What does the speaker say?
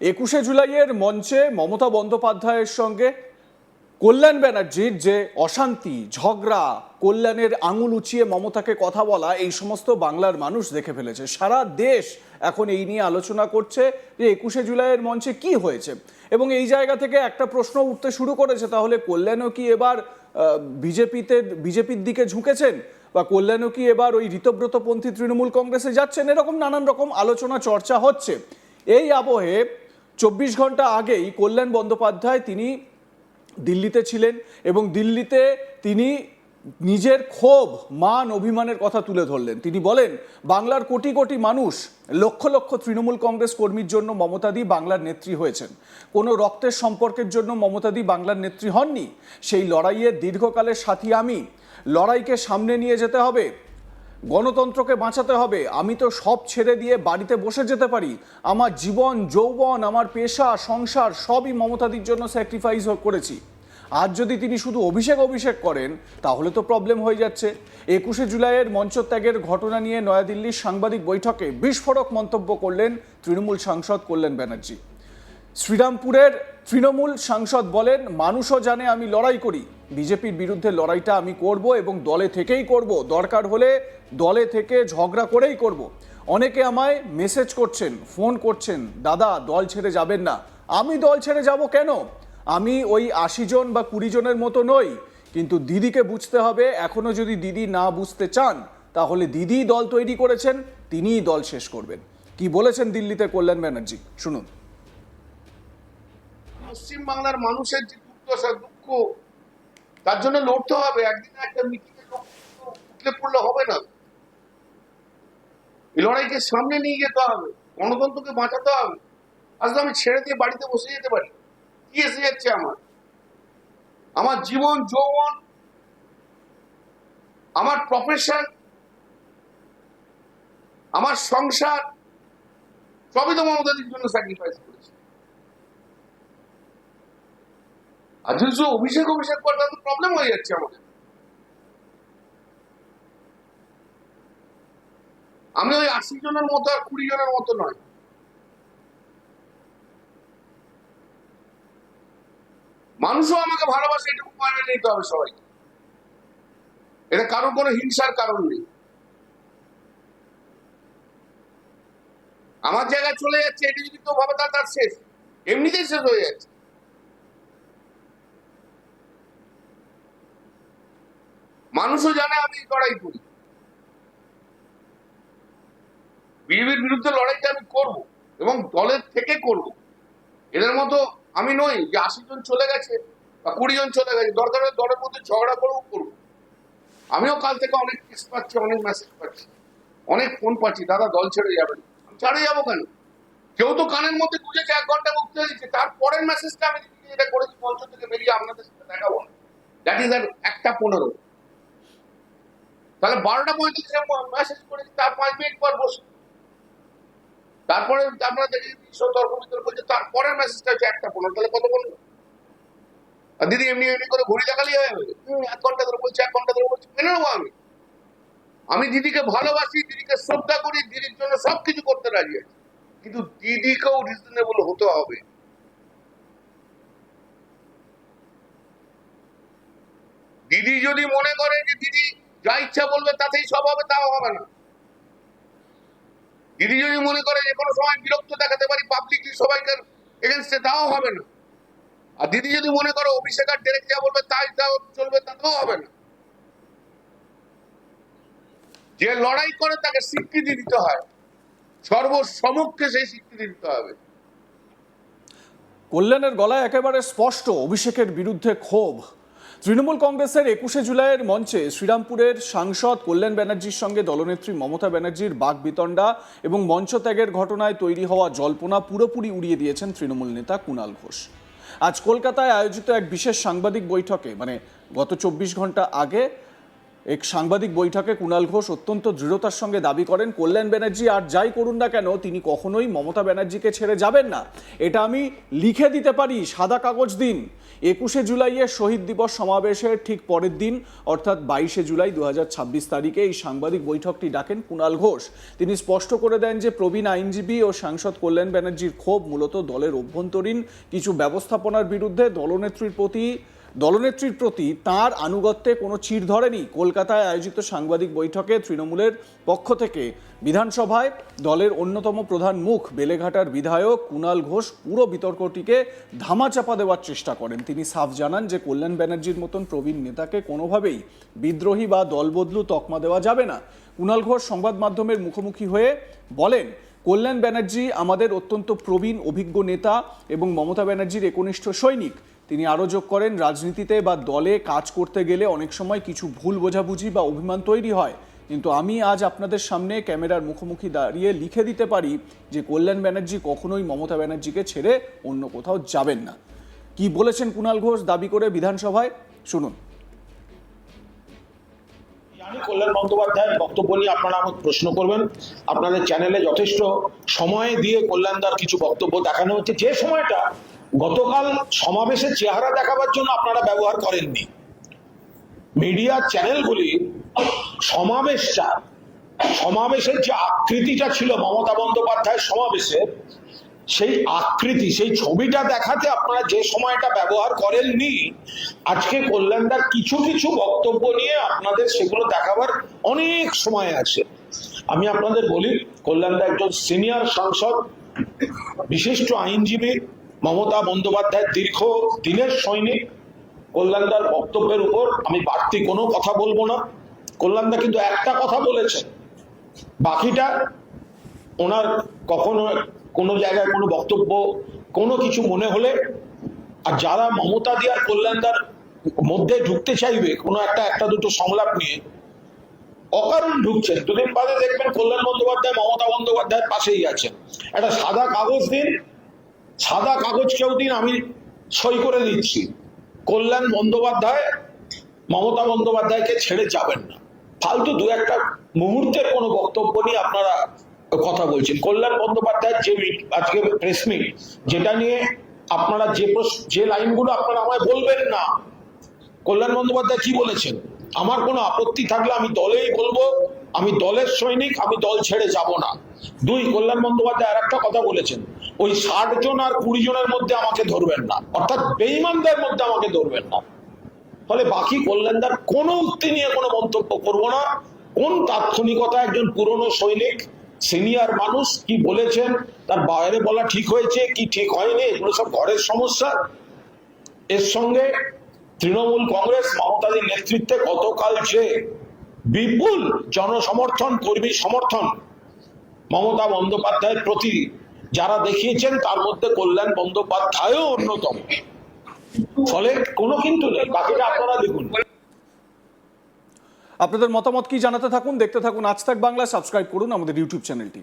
21শে জুলাইয়ের মঞ্চে মমতা বন্দ্যোপাধ্যায়ের সঙ্গে কল্যাণ ব্যানার্জির যে অশান্তি, ঝগড়া, কল্যাণের আঙুল উঁচিয়ে মমতাকে কথা বলা, এই সমস্ত বাংলার মানুষ দেখে ফেলেছে। সারা দেশ এখন এই নিয়ে আলোচনা করছে যে 21শে জুলাইয়ের মঞ্চে কি হয়েছে। এবং এই জায়গা থেকে একটা প্রশ্ন উঠতে শুরু করেছে, তাহলে কল্যাণও কি এবার বিজেপির দিকে ঝুঁকেছেন, বা কল্যাণও কি এবার ওই ঋতব্রতপন্থী তৃণমূল কংগ্রেসে যাচ্ছেন? এরকম নানান রকম আলোচনা চর্চা হচ্ছে। এই আবহে 24 ঘন্টা আগেই কল্যাণ বন্দ্যোপাধ্যায় তিনি দিল্লিতে ছিলেন এবং দিল্লিতে তিনি নিজের ক্ষোভ, মান, অভিমানের কথা তুলে ধরলেন। তিনি বলেন, বাংলার কোটি কোটি মানুষ, লক্ষ লক্ষ তৃণমূল কংগ্রেস কর্মীর জন্য মমতাদি বাংলার নেত্রী হয়েছেন। কোনো রক্তের সম্পর্কের জন্য মমতাদি বাংলার নেত্রী হননি। সেই লড়াইয়ের দীর্ঘকালের সাথী আমি। লড়াইকে সামনে নিয়ে যেতে হবে, গণতন্ত্রকে বাঁচাতে হবে। আমি তো সব ছেড়ে দিয়ে বাড়িতে বসে যেতে পারি। আমার জীবন, যৌবন, আমার পেশা, সংসার সবই মমতাদির জন্য স্যাক্রিফাইস করেছি। আজ যদি তিনি শুধু অভিষেক করেন, তাহলে তো প্রবলেম হয়ে যাচ্ছে। 21শে জুলাইয়ের মঞ্চত্যাগের ঘটনা নিয়ে নয়াদিল্লির সাংবাদিক বৈঠকে বিস্ফোরক মন্তব্য করলেন তৃণমূল সাংসদ কল্যাণ ব্যানার্জি। শ্রীরামপুরের তৃণমূল সাংসদ বলেন, মানুষও জানে আমি লড়াই করি, বিজেপির বিরুদ্ধে লড়াইটা আমি করব এবং দলে থেকেই করব, দরকার হলে দলে থেকে ঝগড়া করেই করব। অনেকে আমায় মেসেজ করছেন, ফোন করছেন, দাদা দল ছেড়ে যাবেন না। আমি দল ছেড়ে যাব কেন? আমি ওই 80 জন বা 20 জনের মতো নই। কিন্তু দিদিকে বুঝতে হবে, এখনো যদি দিদি না বুঝতে চান, তাহলে দিদি দল তৈরি করেছেন, তিনিই দল শেষ করবেন। কি বলেছেন দিল্লিতে কল্যাণ ব্যানার্জি, শুনুন। পশ্চিম বাংলার মানুষের যে দুর্দশা, দুঃখ, তার জন্য লড়তে হবে। একদিন একটা মিটিংয়ে লোক উঠলে পড়লে হবে না। এই লড়াইকে সামনে নিয়ে যেতে হবে, গণতন্ত্রকে বাঁচাতে হবে। আজ আমি ছেড়ে দিয়ে বাড়িতে বসে যেতে পারি? কি এসে যাচ্ছে আমার জীবন, যৌবন, আমার প্রফেশন, আমার সংসার সবই তো মমতাদির জন্য স্যাক্রিফাইস করেছে। আর যদি অভিষেক করে তাহলে তো প্রবলেম হয়ে যাচ্ছে আমাদের। আমি ওই 80 জনের মতো আর 20 জনের মতো নয়। মানুষও আমাকে ভালোবাসে, এটুকু মানে নিতে হবে সবাই। এটা কারোর কোনো হিংসার কারণ নেই। আমার জায়গায় চলে যাচ্ছে, এটা যদি কেউ ভাবে তার শেষ, এমনিতেই শেষ হয়ে যাচ্ছে। মানুষও জানে আমি লড়াই করি, বিজেপির বিরুদ্ধে লড়াইটা আমি করব এবং দলের থেকে করব। এদের মতো আমি নই যে 80 জন চলে গেছে বা 20 জন চলে গেছে, দরকার হলে দলের মধ্যে ঝগড়া করবো। আমিও কাল থেকে অনেক টেক্সট পাচ্ছি, অনেক মেসেজ পাচ্ছি, অনেক ফোন পাচ্ছি, দাদা দল ছেড়ে যাবেন। ছেড়ে যাবো কেন? কেউ তো কানের মধ্যে গুঁজেছে, 1 ঘন্টা বক্তৃতা দিচ্ছে, তারপরের মেসেজটা আমি যেটা করেছি মঞ্চ থেকে বেরিয়ে আপনাদের সাথে দেখাবো না। দ্যাট ইজ আর 1:15। তাহলে 12:35 মেসেজ করেছি, তার 5 মিনিট পর বসে। তারপরে আপনারা দেখি তর্ক বিতর্ক করছে, তারপরের মেসেজটা হচ্ছে 1:15। তাহলে কত বলবো? আর দিদি এমনি করে ঘুরি দেখালি হয়ে যাবে। 1 ঘন্টা ধরে বলছি, 1 ঘন্টা ধরে বলছি, মেনে নেবো আমি দিদিকে ভালোবাসি, দিদিকে শ্রদ্ধা করি, দিদির জন্য সবকিছু করতে রাজি আছি, কিন্তু দিদিকেও রিজনেবল হতে হবে। দিদি যদি মনে করে যে দিদি যা ইচ্ছা বলবে তাতেই সব হবে, তাও হবে না। দিদি যদি মনে করে যে কোনো সময় বিরক্ত দেখাতে পারি পাবলিকলি সবাইকে এগেনস্টে, তাও হবে না। আর দিদি যদি মনে করো অভিষেক আর ডেরেক যা বলবে তাই চলবে, তাতেও হবে না। যে লড়াই করে তাকে স্বীকৃতি দিতে হয়, সর্বসমক্ষে সেই স্বীকৃতি দিতে হবে। কল্যাণের গলায় একেবারে স্পষ্ট অভিষেকের বিরুদ্ধে ক্ষোভ। তৃণমূল কংগ্রেসের 21শে জুলাইয়ের মঞ্চে শ্রীরামপুরের সাংসদ কল্যাণ ব্যানার্জির সঙ্গে দলনেত্রী মমতা ব্যানার্জির বাকবিতণ্ডা এবং মঞ্চত্যাগের ঘটনায় তৈরি হওয়া জল্পনা পুরোপুরি উড়িয়ে দিয়েছেন তৃণমূল নেতা কুণাল ঘোষ। আজ কলকাতায় আয়োজিত এক বিশেষ সাংবাদিক বৈঠকে, গত 24 ঘন্টা আগে এক সাংবাদিক বৈঠকে কুণাল ঘোষ অত্যন্ত দৃঢ়তার সঙ্গে দাবি করেন কল্যাণ ব্যানার্জি আর যাই করুন না কেন তিনি কখনোই মমতা ব্যানার্জিকে ছেড়ে যাবেন না। এটা আমি লিখে দিতে পারি, সাদা কাগজ দিন। 21শে জুলাইয়ের শহীদ দিবস সমাবেশের ঠিক পরের দিন অর্থাৎ 22শে জুলাই 2026 তারিখে এই সাংবাদিক বৈঠকটি ডাকেন কুণাল ঘোষ। তিনি স্পষ্ট করে দেন যে প্রবীণ আইনজীবী ও সাংসদ কল্যাণ ব্যানার্জির ক্ষোভ মূলত দলের অভ্যন্তরীণ কিছু ব্যবস্থাপনার বিরুদ্ধে। দলনেত্রীর প্রতি তাঁর আনুগত্যে কোনো চিড় ধরেনি। কলকাতায় আয়োজিত সাংবাদিক বৈঠকে তৃণমূলের পক্ষ থেকে বিধানসভায় দলের অন্যতম প্রধান মুখ বেলেঘাটার বিধায়ক কুণাল ঘোষ পুরো বিতর্কটিকে ধামাচাপা দেওয়ার চেষ্টা করেন। তিনি সাফ জানান যে কল্যাণ ব্যানার্জির মতন প্রবীণ নেতাকে কোনোভাবেই বিদ্রোহী বা দলবদলু তকমা দেওয়া যাবে না। কুণাল ঘোষ সংবাদ মাধ্যমের মুখোমুখি হয়ে বলেন, কল্যাণ ব্যানার্জি আমাদের অত্যন্ত প্রবীণ অভিজ্ঞ নেতা এবং মমতা ব্যানার্জির একনিষ্ঠ সৈনিক। তিনি আরও যোগ করেন, রাজনীতিতে বা দলে কাজ করতে গেলে অনেক সময় কিছু ভুল বোঝাবুঝি বা অভিমান তৈরি হয়, কিন্তু আমি আজ আপনাদের সামনে ক্যামেরার মুখোমুখি দাঁড়িয়ে লিখে দিতে পারি যে কল্যাণ ব্যানার্জি কখনোই মমতা ব্যানার্জিকে ছেড়ে অন্য কোথাও যাবেন না। কি বলেছেন কুণাল ঘোষ দাবি করে বিধানসভায়, শুনুন। কল্যাণ বন্দ্যোপাধ্যায়ের বক্তব্য নিয়ে আপনারা আমাকে প্রশ্ন করবেন। আপনাদের চ্যানেলে যথেষ্ট সময় দিয়ে কল্যাণদার কিছু বক্তব্য দেখানো হচ্ছে, যে সময়টা গতকাল সমাবেশের চেহারা দেখাবার জন্য আপনারা ব্যবহার করেননি। মিডিয়া চ্যানেলগুলি সমাবেশের যে আকৃতিটা ছিল মমতা বন্দ্যোপাধ্যায়ের সমাবেশে, সেই আকৃতি, সেই ছবিটা দেখাতে আপনারা যে সময়টা ব্যবহার করেননি, আজকে কল্যাণদার কিছু কিছু বক্তব্য নিয়ে আপনাদের সেগুলো দেখাবার অনেক সময় আছে। আমি আপনাদের বলি, কল্যাণদা একজন সিনিয়র সাংসদ, বিশিষ্ট আইনজীবী, মমতা বন্দ্যোপাধ্যায়ের দীর্ঘ দিনের সৈনিক। কল্যাণদার বক্তব্যের উপর আমি বাড়তি কোনো কথা বলবো না। কল্যাণদা কিন্তু একটা কথা বলেছেন, বাকিটা ওনার কখনো কোনো জায়গায় কোনো বক্তব্য কোনো কিছু মনে হলে, আর যারা মমতা দি আর কল্যাণদার মধ্যে ঢুকতে চাইবে কোনো একটা দুটো সংলাপ নিয়ে, অকারণ ঢুকছেন। দুদিন বাদে দেখবেন কল্যাণ বন্দ্যোপাধ্যায় মমতা বন্দ্যোপাধ্যায়ের পাশেই আছেন। একটা সাদা কাগজ দিন, সাদা কাগজ কেউ দিন, আমি সই করে দিচ্ছি কল্যাণ বন্দ্যোপাধ্যায় মমতা বন্দ্যোপাধ্যায়কে ছেড়ে যাবেন না। ফালতু দু একটা মুহূর্তের কোনো বক্তব্য নিয়ে আপনারা কথা বলছেন। কল্যাণ বন্দ্যোপাধ্যায়ের যে আজকে প্রেস মিট, যেটা নিয়ে আপনারা যে লাইনগুলো আপনারা আমায় বলবেন না, কল্যাণ বন্দ্যোপাধ্যায় কি বলেছেন, আমার কোনো আপত্তি থাকলে আমি দলেই বলবো, আমি দলের সৈনিক, আমি দল ছেড়ে যাব না। দুই, কল্যাণ বন্দ্যোপাধ্যায় আর একটা কথা বলেছেন, ওই 60 জন আর 20 জনের মধ্যে আমাকে ধরবেন না, অর্থাৎ বেঈমানদের মধ্যে আমাকে ধরবেন না। ফলে বাকি কল্যাণদার কোনো উক্তি নিয়ে কোনো মন্তব্য করব না। কোন তাৎক্ষণিকতা একজন পুরনো সৈনিক, সিনিয়র মানুষ কি বলেছেন, তার বাইরে বলা ঠিক হয়েছে কি ঠিক হয়নি, এগুলো সব ঘরের সমস্যা। এর সঙ্গে তৃণমূল কংগ্রেস মমতাদির নেতৃত্বে গতকাল যে বিপুল জনসমর্থন, কর্মী সমর্থন মমতা বন্দ্যোপাধ্যায়ের প্রতি যারা দেখিয়েছেন, তার মধ্যে কল্যাণ বন্দ্যোপাধ্যায়ও অন্যতম। ফলে কোনো কিন্তু নেই, বাকিটা আপনারা দেখুন। আপনাদের মতামত কি জানাতে থাকুন, দেখতে থাকুন আজ তাক বাংলা। সাবস্ক্রাইব করুন আমাদের ইউটিউব চ্যানেলটি।